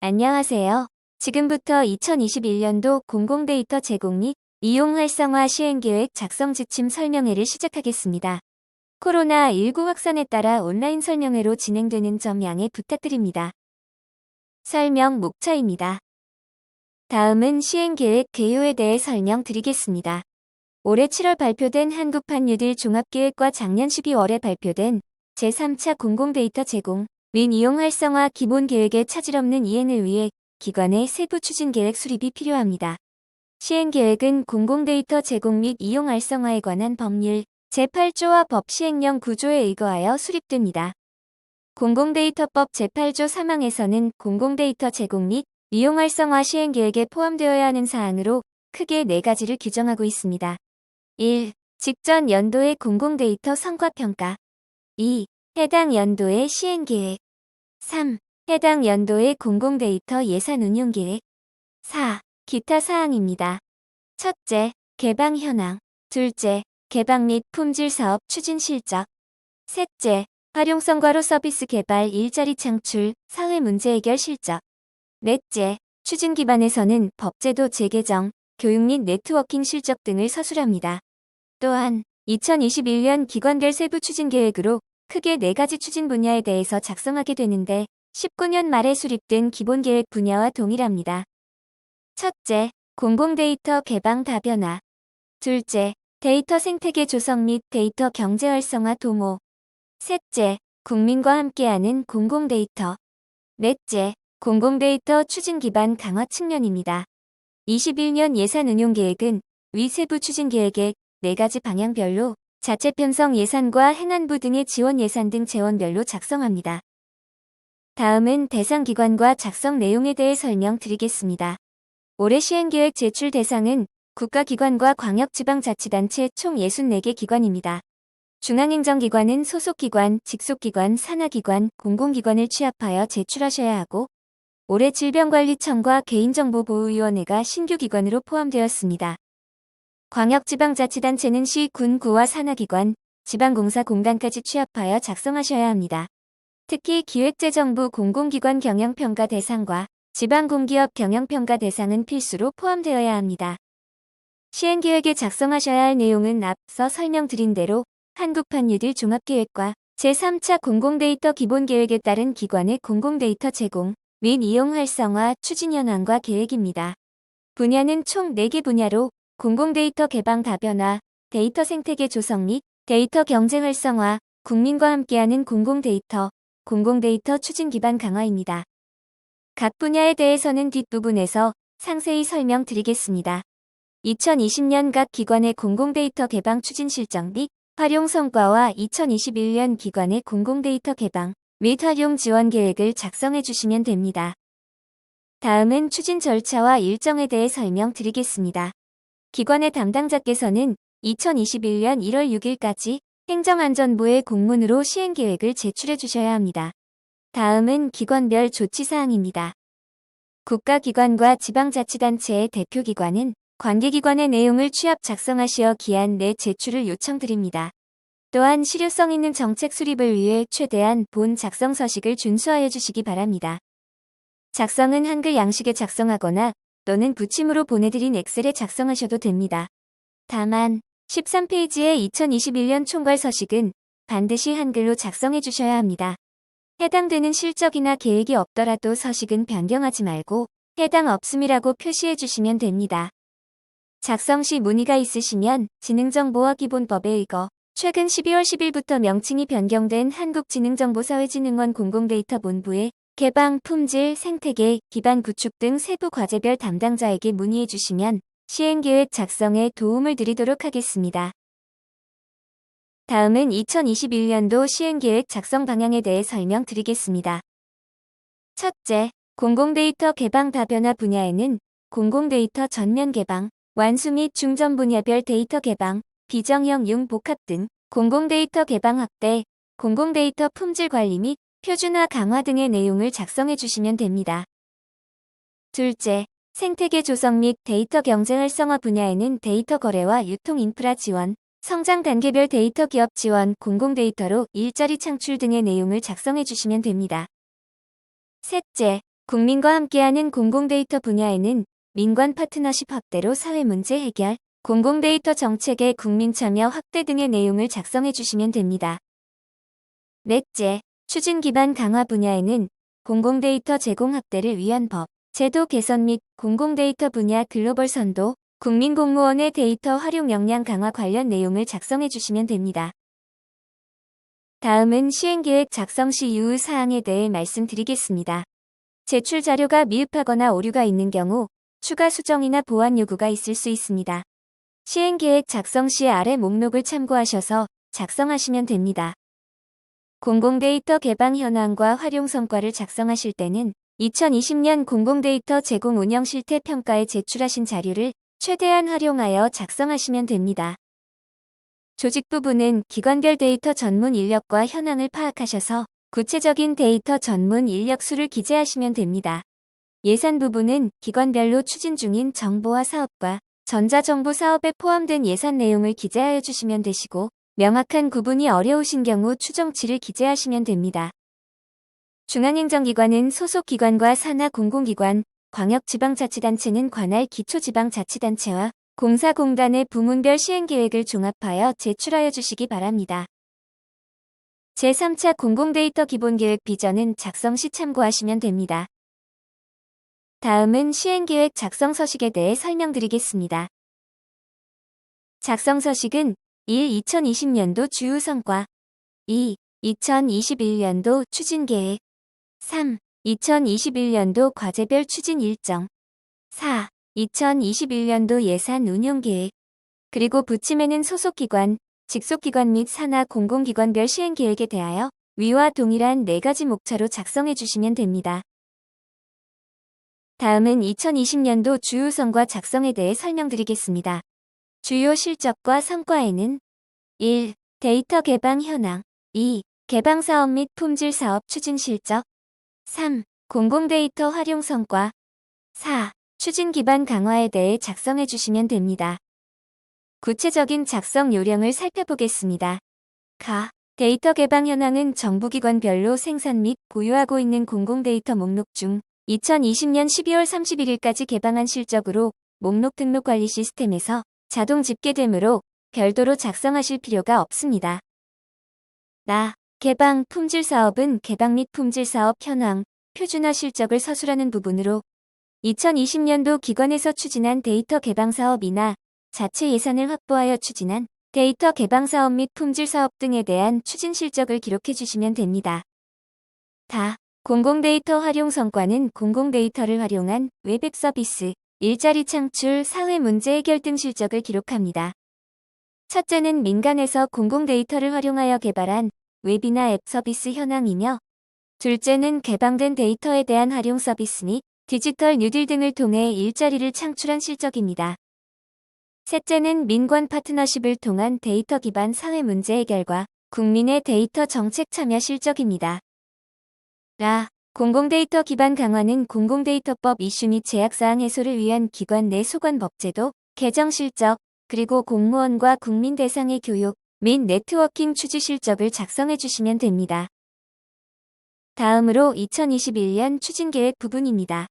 안녕하세요. 지금부터 2021년도 공공데이터 제공 및 이용 활성화 시행계획 작성 지침 설명회를 시작하겠습니다. 코로나19 확산에 따라 온라인 설명회로 진행되는 점 양해 부탁드립니다. 설명 목차입니다. 다음은 시행계획 개요에 대해 설명드리겠습니다. 올해 7월 발표된 한국판 뉴딜 종합계획과 작년 12월에 발표된 제3차 공공데이터 제공 및 이용 활성화 기본계획의 차질 없는 이행을 위해 기관의 세부 추진계획 수립이 필요합니다. 시행계획은 공공데이터 제공 및 이용 활성화에 관한 법률 제8조와 법 시행령 구조에 의거하여 수립됩니다. 공공데이터법 제8조 3항에서는 공공데이터 제공 및 이용 활성화 시행계획에 포함되어야 하는 사항으로 크게 4가지를 규정하고 있습니다. 1. 직전 연도의 공공데이터 성과평가. 2. 해당 연도의 시행계획. 3. 해당 연도의 공공데이터 예산 운용계획. 4. 기타 사항입니다. 첫째, 개방 현황. 둘째, 개방 및 품질 사업 추진 실적. 셋째, 활용성과로 서비스 개발 일자리 창출, 사회 문제 해결 실적. 넷째, 추진 기반에서는 법제도 재개정, 교육 및 네트워킹 실적 등을 서술합니다. 또한 2021년 기관별 세부 추진 계획으로 크게 4가지 추진 분야에 대해서 작성하게 되는데 19년 말에 수립된 기본계획 분야와 동일합니다. 첫째, 공공데이터 개방 다변화. 둘째, 데이터 생태계 조성 및 데이터 경제 활성화 도모. 셋째, 국민과 함께하는 공공데이터. 넷째, 공공데이터 추진 기반 강화 측면입니다. 21년 예산 운용 계획은 위 세부 추진 계획의 4가지 방향별로 자체 편성 예산과 행안부 등의 지원 예산 등 재원별로 작성합니다. 다음은 대상 기관과 작성 내용에 대해 설명드리겠습니다. 올해 시행계획 제출 대상은 국가기관과 광역지방자치단체 총 64개 기관입니다. 중앙행정기관은 소속기관, 직속기관, 산하기관, 공공기관을 취합하여 제출하셔야 하고 올해 질병관리청과 개인정보보호위원회가 신규 기관으로 포함되었습니다. 광역지방자치단체는 시, 군, 구와 산하기관, 지방공사 공단까지 취합하여 작성하셔야 합니다. 특히 기획재정부 공공기관 경영평가 대상과 지방공기업 경영평가 대상은 필수로 포함되어야 합니다. 시행계획에 작성하셔야 할 내용은 앞서 설명드린 대로 한국판 뉴딜 종합계획과 제3차 공공데이터 기본계획에 따른 기관의 공공데이터 제공 및 이용 활성화 추진 현황과 계획입니다. 분야는 총 4개 분야로 공공데이터 개방 다변화, 데이터 생태계 조성 및 데이터 경제 활성화, 국민과 함께하는 공공데이터, 공공데이터 추진 기반 강화입니다. 각 분야에 대해서는 뒷부분에서 상세히 설명드리겠습니다. 2020년 각 기관의 공공데이터 개방 추진 실적 및 활용 성과와 2021년 기관의 공공데이터 개방 및 활용 지원 계획을 작성해 주시면 됩니다. 다음은 추진 절차와 일정에 대해 설명드리겠습니다. 기관의 담당자께서는 2021년 1월 6일까지 행정안전부에 공문으로 시행계획을 제출해 주셔야 합니다. 다음은 기관별 조치사항입니다. 국가기관과 지방자치단체의 대표기관은 관계기관의 내용을 취합 작성하시어 기한 내 제출을 요청드립니다. 또한 실효성 있는 정책 수립을 위해 최대한 본 작성 서식을 준수하여 주시기 바랍니다. 작성은 한글 양식에 작성하거나 또는 부침으로 보내드린 엑셀에 작성하셔도 됩니다. 다만 13페이지의 2021년 총괄 서식은 반드시 한글로 작성해 주셔야 합니다. 해당되는 실적이나 계획이 없더라도 서식은 변경하지 말고 해당 없음이라고 표시해 주시면 됩니다. 작성 시 문의가 있으시면 지능정보화기본법에 의거 최근 12월 10일부터 명칭이 변경된 한국지능정보사회진흥원 공공데이터본부에 개방, 품질, 생태계, 기반 구축 등 세부 과제별 담당자에게 문의해 주시면 시행계획 작성에 도움을 드리도록 하겠습니다. 다음은 2021년도 시행계획 작성 방향에 대해 설명드리겠습니다. 첫째, 공공데이터 개방 다변화 분야에는 공공데이터 전면 개방, 완수 및 중점 분야별 데이터 개방, 비정형 융 복합 등 공공데이터 개방 확대, 공공데이터 품질 관리 및 표준화 강화 등의 내용을 작성해 주시면 됩니다. 둘째, 생태계 조성 및 데이터 경제 활성화 분야에는 데이터 거래와 유통 인프라 지원, 성장 단계별 데이터 기업 지원, 공공데이터로 일자리 창출 등의 내용을 작성해 주시면 됩니다. 셋째, 국민과 함께하는 공공데이터 분야에는 민관 파트너십 확대로 사회문제 해결, 공공데이터 정책의 국민 참여 확대 등의 내용을 작성해 주시면 됩니다. 넷째, 추진 기반 강화 분야에는 공공데이터 제공 확대를 위한 법, 제도 개선 및 공공데이터 분야 글로벌 선도, 국민공무원의 데이터 활용 역량 강화 관련 내용을 작성해 주시면 됩니다. 다음은 시행계획 작성 시 유의 사항에 대해 말씀드리겠습니다. 제출 자료가 미흡하거나 오류가 있는 경우 추가 수정이나 보완 요구가 있을 수 있습니다. 시행계획 작성 시 아래 목록을 참고하셔서 작성하시면 됩니다. 공공데이터 개방 현황과 활용 성과를 작성하실 때는 2020년 공공데이터 제공 운영 실태 평가에 제출하신 자료를 최대한 활용하여 작성하시면 됩니다. 조직 부분은 기관별 데이터 전문 인력과 현황을 파악하셔서 구체적인 데이터 전문 인력 수를 기재하시면 됩니다. 예산 부분은 기관별로 추진 중인 정보화 사업과 전자정보 사업에 포함된 예산 내용을 기재하여 주시면 되시고, 명확한 구분이 어려우신 경우 추정치를 기재하시면 됩니다. 중앙행정기관은 소속기관과 산하 공공기관, 광역지방자치단체는 관할 기초지방자치단체와 공사공단의 부문별 시행계획을 종합하여 제출하여 주시기 바랍니다. 제3차 공공데이터 기본계획 비전은 작성 시 참고하시면 됩니다. 다음은 시행계획 작성 서식에 대해 설명드리겠습니다. 작성 서식은 1. 2020년도 주요 성과 2. 2021년도 추진계획 3. 2021년도 과제별 추진 일정 4. 2021년도 예산 운용계획, 그리고 부침에는 소속기관, 직속기관 및 산하 공공기관별 시행계획에 대하여 위와 동일한 4가지 목차로 작성해 주시면 됩니다. 다음은 2020년도 주요 성과 작성에 대해 설명드리겠습니다. 주요 실적과 성과에는 1. 데이터 개방 현황 2. 개방사업 및 품질사업 추진 실적 3. 공공데이터 활용 성과 4. 추진 기반 강화에 대해 작성해 주시면 됩니다. 구체적인 작성 요령을 살펴보겠습니다. 데이터 개방 현황은 정부기관별로 생산 및 보유하고 있는 공공데이터 목록 중 2020년 12월 31일까지 개방한 실적으로 목록 등록 관리 시스템에서 자동 집계되므로 별도로 작성하실 필요가 없습니다. 개방 품질사업은 개방 및 품질사업 현황, 표준화 실적을 서술하는 부분으로 2020년도 기관에서 추진한 데이터 개방 사업이나 자체 예산을 확보하여 추진한 데이터 개방 사업 및 품질 사업 등에 대한 추진 실적을 기록해 주시면 됩니다. 공공데이터 활용 성과는 공공데이터를 활용한 웹앱 서비스, 일자리 창출, 사회 문제 해결 등 실적을 기록합니다. 첫째는 민간에서 공공데이터를 활용하여 개발한 웹이나 앱 서비스 현황이며, 둘째는 개방된 데이터에 대한 활용 서비스 및 디지털 뉴딜 등을 통해 일자리를 창출한 실적입니다. 셋째는 민관 파트너십을 통한 데이터 기반 사회 문제 해결과 국민의 데이터 정책 참여 실적입니다. 공공데이터 기반 강화는 공공데이터법 이슈 및 제약사항 해소를 위한 기관 내 소관법제도 개정 실적, 그리고 공무원과 국민 대상의 교육 및 네트워킹 추진 실적을 작성해 주시면 됩니다. 다음으로 2021년 추진계획 부분입니다.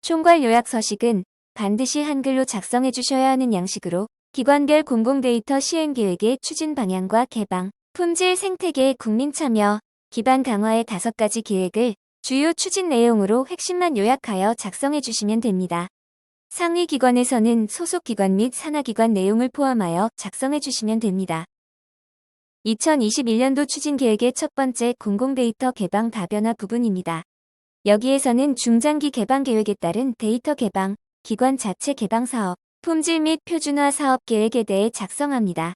총괄 요약 서식은 반드시 한글로 작성해 주셔야 하는 양식으로 기관별 공공데이터 시행계획의 추진 방향과 개방, 품질 생태계 국민 참여, 기반 강화의 5가지 계획을 주요 추진 내용으로 핵심만 요약하여 작성해 주시면 됩니다. 상위 기관에서는 소속 기관 및 산하 기관 내용을 포함하여 작성해 주시면 됩니다. 2021년도 추진계획의 첫 번째 공공데이터 개방 다변화 부분입니다. 여기에서는 중장기 개방 계획에 따른 데이터 개방, 기관 자체 개방 사업, 품질 및 표준화 사업 계획에 대해 작성합니다.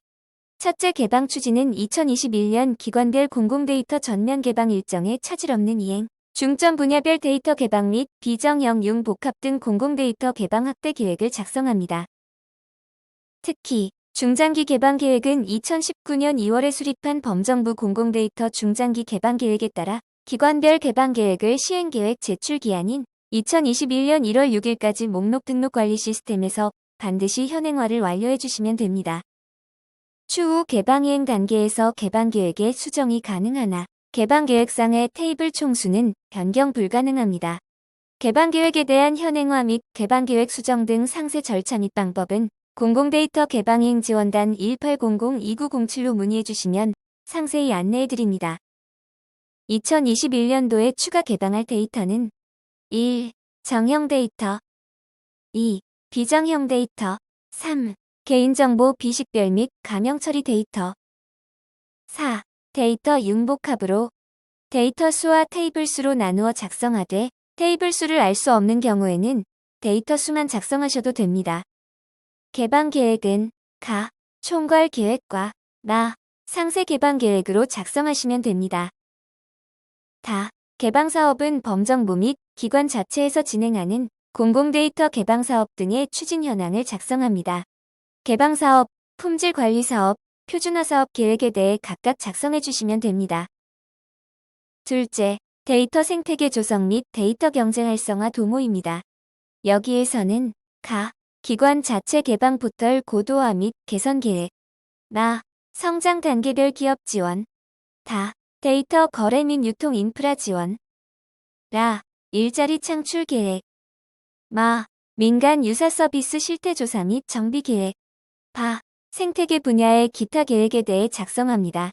첫째 개방 추진은 2021년 기관별 공공데이터 전면 개방 일정에 차질 없는 이행, 중점 분야별 데이터 개방 및 비정형용 복합 등 공공데이터 개방 확대 계획을 작성합니다. 특히 중장기 개방 계획은 2019년 2월에 수립한 범정부 공공데이터 중장기 개방 계획에 따라 기관별 개방 계획을 시행계획 제출 기한인 2021년 1월 6일까지 목록 등록 관리 시스템에서 반드시 현행화를 완료해 주시면 됩니다. 추후 개방 이행 단계에서 개방 계획의 수정이 가능하나 개방 계획상의 테이블 총수는 변경 불가능합니다. 개방계획에 대한 현행화 및 개방계획 수정 등 상세 절차 및 방법은 공공데이터 개방이행지원단 1800-2907로 문의해 주시면 상세히 안내해 드립니다. 2021년도에 추가 개방할 데이터는 1. 정형 데이터 2. 비정형 데이터 3. 개인정보 비식별 및 가명 처리 데이터 4. 데이터 융복합으로 데이터 수와 테이블 수로 나누어 작성하되 테이블 수를 알 수 없는 경우에는 데이터 수만 작성하셔도 됩니다. 개방 계획은 가, 총괄 계획과 나, 상세 개방 계획으로 작성하시면 됩니다. 다, 개방 사업은 범정부 및 기관 자체에서 진행하는 공공데이터 개방 사업 등의 추진 현황을 작성합니다. 개방 사업, 품질 관리 사업, 표준화 사업 계획에 대해 각각 작성해 주시면 됩니다. 둘째, 데이터 생태계 조성 및 데이터 경쟁 활성화 도모입니다. 여기에서는 가, 기관 자체 개방 포털 고도화 및 개선 계획, 나, 성장 단계별 기업 지원, 다, 데이터 거래 및 유통 인프라 지원, 라, 일자리 창출 계획, 마, 민간 유사 서비스 실태 조사 및 정비 계획, 바, 생태계 분야의 기타 계획에 대해 작성합니다.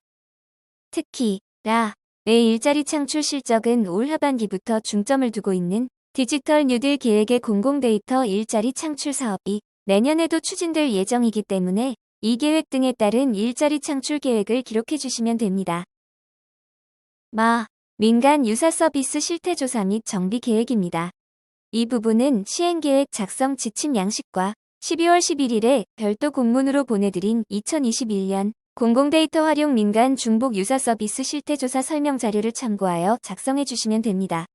특히 라, 의 일자리 창출 실적은 올 하반기부터 중점을 두고 있는 디지털 뉴딜 계획의 공공데이터 일자리 창출 사업이 내년에도 추진될 예정이기 때문에 이 계획 등에 따른 일자리 창출 계획을 기록해 주시면 됩니다. 마, 민간 유사 서비스 실태 조사 및 정비 계획입니다. 이 부분은 시행계획 작성 지침 양식과 12월 11일에 별도 공문으로 보내드린 2021년 공공데이터 활용 민간 중복 유사 서비스 실태조사 설명 자료를 참고하여 작성해 주시면 됩니다.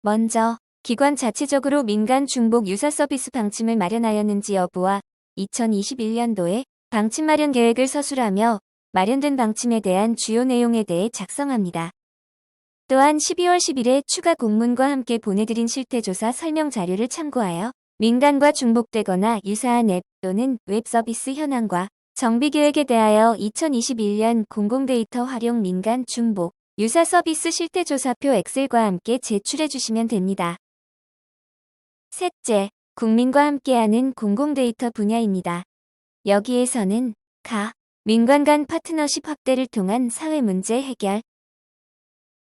먼저 기관 자체적으로 민간 중복 유사 서비스 방침을 마련하였는지 여부와 2021년도에 방침 마련 계획을 서술하며 마련된 방침에 대한 주요 내용에 대해 작성합니다. 또한 12월 10일에 추가 공문과 함께 보내드린 실태조사 설명 자료를 참고하여 민간과 중복되거나 유사한 앱 또는 웹 서비스 현황과 정비계획에 대하여 2021년 공공데이터 활용 민간 중복 유사 서비스 실태조사표 엑셀과 함께 제출해 주시면 됩니다. 셋째, 국민과 함께하는 공공데이터 분야입니다. 여기에서는 가, 민관 간 파트너십 확대를 통한 사회 문제 해결,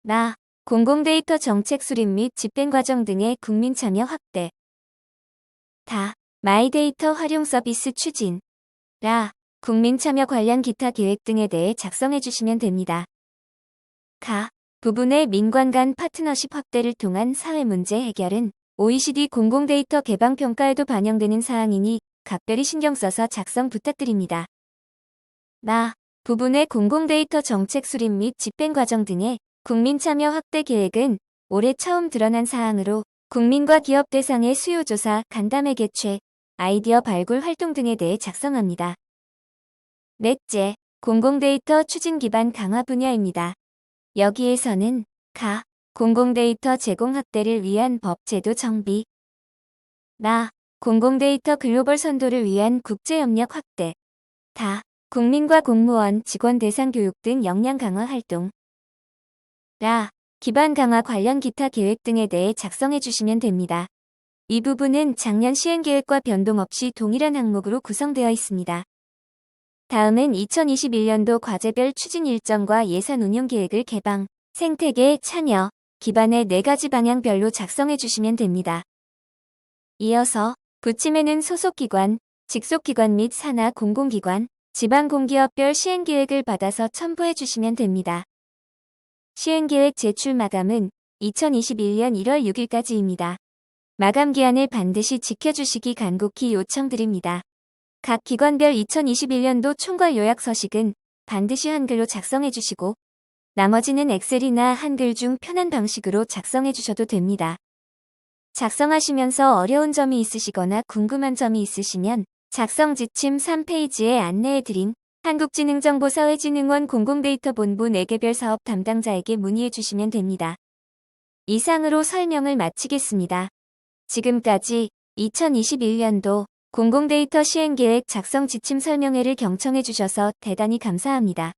나, 공공데이터 정책 수립 및 집행 과정 등의 국민 참여 확대, 다, 마이데이터 활용 서비스 추진, 라, 국민 참여 관련 기타 계획 등에 대해 작성해 주시면 됩니다. 가, 부분의 민관 간 파트너십 확대를 통한 사회 문제 해결은 OECD 공공데이터 개방 평가에도 반영되는 사항이니 각별히 신경 써서 작성 부탁드립니다. 나, 부분의 공공데이터 정책 수립 및 집행 과정 등의 국민 참여 확대 계획은 올해 처음 드러난 사항으로 국민과 기업 대상의 수요조사, 간담회 개최, 아이디어 발굴 활동 등에 대해 작성합니다. 넷째, 공공데이터 추진 기반 강화 분야입니다. 여기에서는 가, 공공데이터 제공 확대를 위한 법 제도 정비, 나, 공공데이터 글로벌 선도를 위한 국제협력 확대, 다, 국민과 공무원, 직원 대상 교육 등 역량 강화 활동, 라, 기반 강화 관련 기타 계획 등에 대해 작성해 주시면 됩니다. 이 부분은 작년 시행계획과 변동 없이 동일한 항목으로 구성되어 있습니다. 다음은 2021년도 과제별 추진 일정과 예산 운용 계획을 개방, 생태계, 참여, 기반의 4가지 방향별로 작성해 주시면 됩니다. 이어서 부침에는 소속기관, 직속기관 및 산하 공공기관, 지방공기업별 시행계획을 받아서 첨부해 주시면 됩니다. 시행계획 제출 마감은 2021년 1월 6일까지입니다. 마감 기한을 반드시 지켜주시기 간곡히 요청드립니다. 각 기관별 2021년도 총괄 요약 서식은 반드시 한글로 작성해 주시고 나머지는 엑셀이나 한글 중 편한 방식으로 작성해 주셔도 됩니다. 작성하시면서 어려운 점이 있으시거나 궁금한 점이 있으시면 작성 지침 3페이지에 안내해 드린 한국지능정보사회진흥원 공공데이터본부 4개별 사업 담당자에게 문의해 주시면 됩니다. 이상으로 설명을 마치겠습니다. 지금까지 2021년도 공공데이터 시행계획 작성 지침 설명회를 경청해 주셔서 대단히 감사합니다.